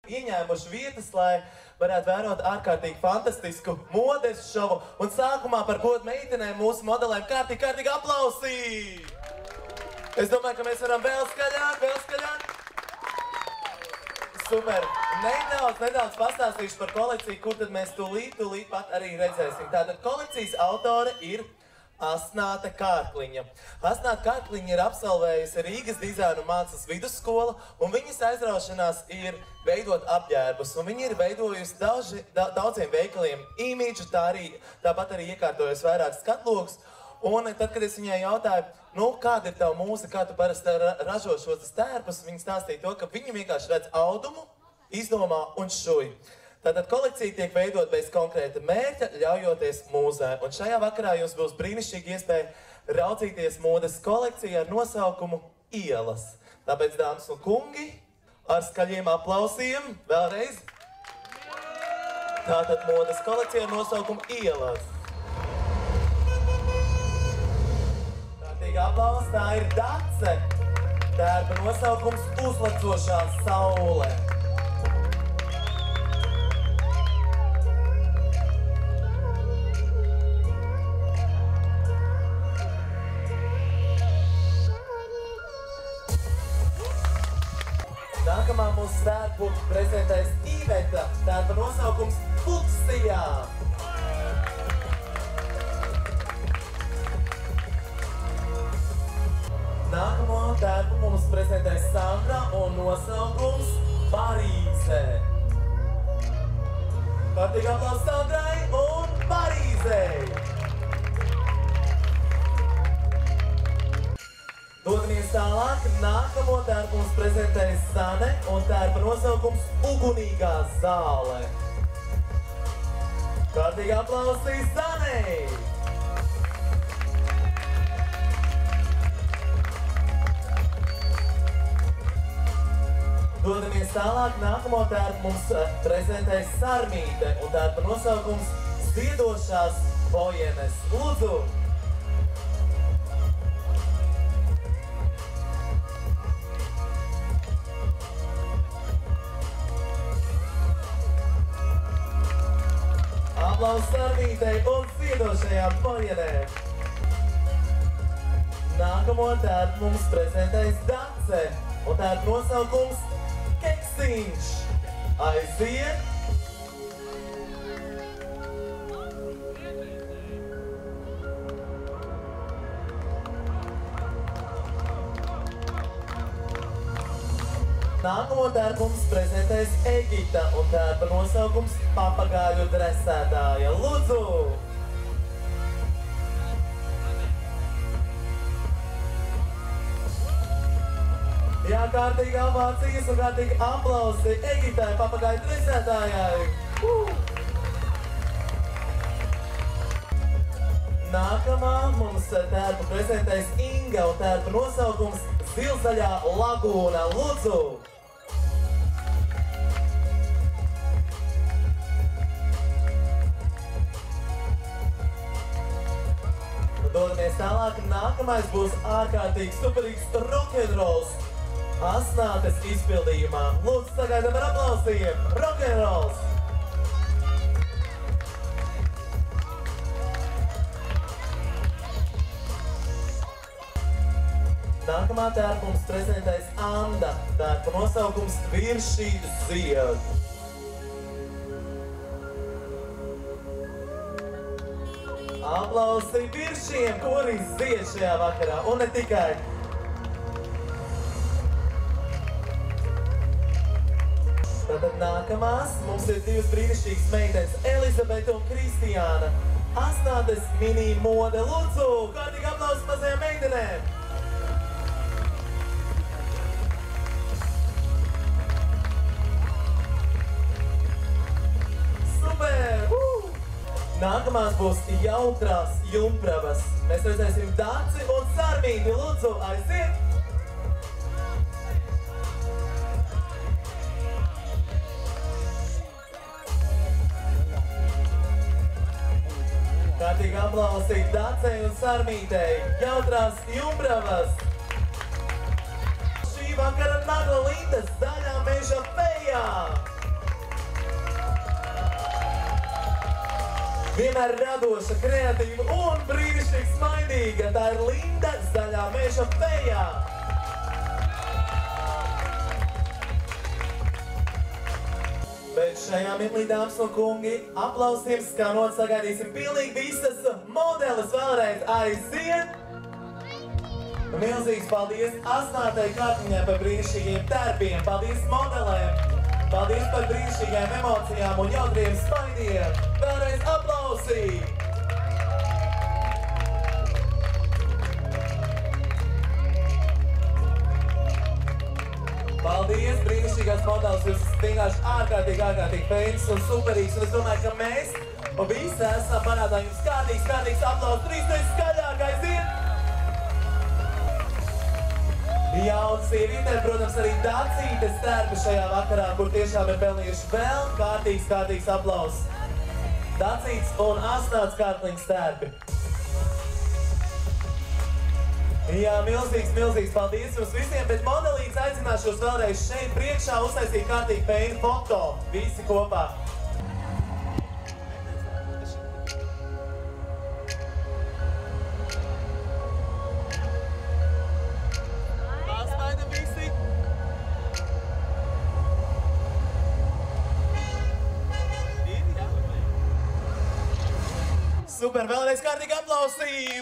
ieņēmuši vietas, lai varētu vērot ārkārtīgi fantastisku modes šovu. Un sākumā par godu meitenēm mūsu modelēm kārtīgi aplausī! Es domāju, ka mēs varam vēl skaļāk. Super! Nedaudz pastāstīšu par kolekciju, kur tad mēs tūlīt pat arī redzēsim. Tātad kolekcijas autore ir Asnāte Kārkliņa. Asnāte Kārkliņa ir absolvējusi Rīgas dizaina mākslas vidusskolu, un viņas aizraušanās ir veidot apģērbus, un viņa ir veidojusi daudziem veikaliem imīdžu, tāpat arī iekārtojusi vairākus skatlogus. Un tad, kad es viņai jautāju, kāda ir tava mūza, kā tu parasti ražo šos tērpus, viņa stāstīja to, ka viņa vienkārši redz audumu, izdomā un šuj. Tātad kolekcija tiek veidot bez konkrēta mērķa, ļaujoties mūzē. Un šajā vakarā jums būs brīnišķīgi iespēja raudzīties modes kolekciju ar nosaukumu Ielas. Tāpēc, dāmas un kungi, ar skaļiem aplausiem vēlreiz. Tātad modes kolekcija ar nosaukumu Ielas. Tātīgi aplaus, tā ir Dace. Tērpa nosaukums Uzlecošā saule. Nākamā mūsu tērpu prezentēs Iveta, tērpa nosaukums Fuksijā. Nākamo tērpu mums prezentēs Sandra un nosaukums Parīze. Kārtīgi aplaus Sandrai un Parīzei! Dodamies tālāk, nākamo tērpu mums prezentēs Sane un tērpa nosaukums Ugunīgā zāle. Kārtīgi aplausī Sanei! Dodamies tālāk, nākamo tērpu mums prezentēs Sarmīte un tērpa nosaukums Ziedošās bojenes. Lūdzu! Aplaus Sarmītei un Ziedošajām bojenēm! Nākamo tērpu mums prezentēs Dace un tērpa nosaukums Keksiņš. Aiziet! Nākamo tērpu mums prezentēs Egita un tērpa nosaukums Papagāļu dresētāja. Lūdzu! Jā, kārtīgi ovācijas un kārtīgi aplausi Egitai, Papagāļu dresētājai. Nākamā mums tērpu prezentēs Inga un tērpa nosaukums Zilzaļā lagūna. Lūdzu! Dodamies tālāk, nākamais būs ārkārtīgi superīgs rock'n'rolls Asnātes izpildījumā. Lūdzu, sagaidām ar aplausiem! Rock'n'rolls! Nākamā tērpa mums prezentēs Anda, tērpa nosaukums Viršīdu ziedu. Aplausi viršiem, kuri zied šajā vakarā, un ne tikai. Tātad nākamās mums ir divas brīnišķīgas meitenes, Elizabete un Kristiāna. Asnātes mini mode. Lūdzu, kārtīgi aplausi mazajām meitenēm! Nākamās būs jautrās jumpravas. Mēs redzēsim Daci un Sarmīti. Lūdzu, aiziet! Kārtīgi aplausi Dacei un Sarmītei. Jautrās jumpravas. Šī vakara nagla lindas zaļā meža fejā. Vienmēr radoša, kreatīva un brīnišķīgi smaidīga. Tā ir Linda Zaļā meža feja. Bet šajā mirklī, dāmas un kungi, aplausiem skanot, sagaidīsim pilnīgi visas modeles vēlreiz aiziet. Milzīgs paldies Asnātai Kārkliņai par brīnišķīgiem tērpiem, paldies modelēm, paldies par brīnišķīgām emocijām un jautriem smaidiem. Vēlreiz aplausī! Paldies, brīnišķīgās modeles, jūs vienkārši ārkārtīgi feinas un superīgs, un es domāju, ka mēs visi esam parādā jums kārtīgs aplaus, 3 reizes skaļāk aiziet! Jā, un sievietēm, protams, arī Dacītes tērpi šajā vakarā, kur tiešām ir pelnījuši vēl kārtīgs aplaus. Dacītes un Asnāts Kārkliņas tērpi. Jā, milzīgs paldies jums visiem, bet modelītes aicināšos vēlreiz šeit priekšā uztaisīt kārtīgi feinu foto, visi kopā. Super, vēlreiz kārtīgi aplausī!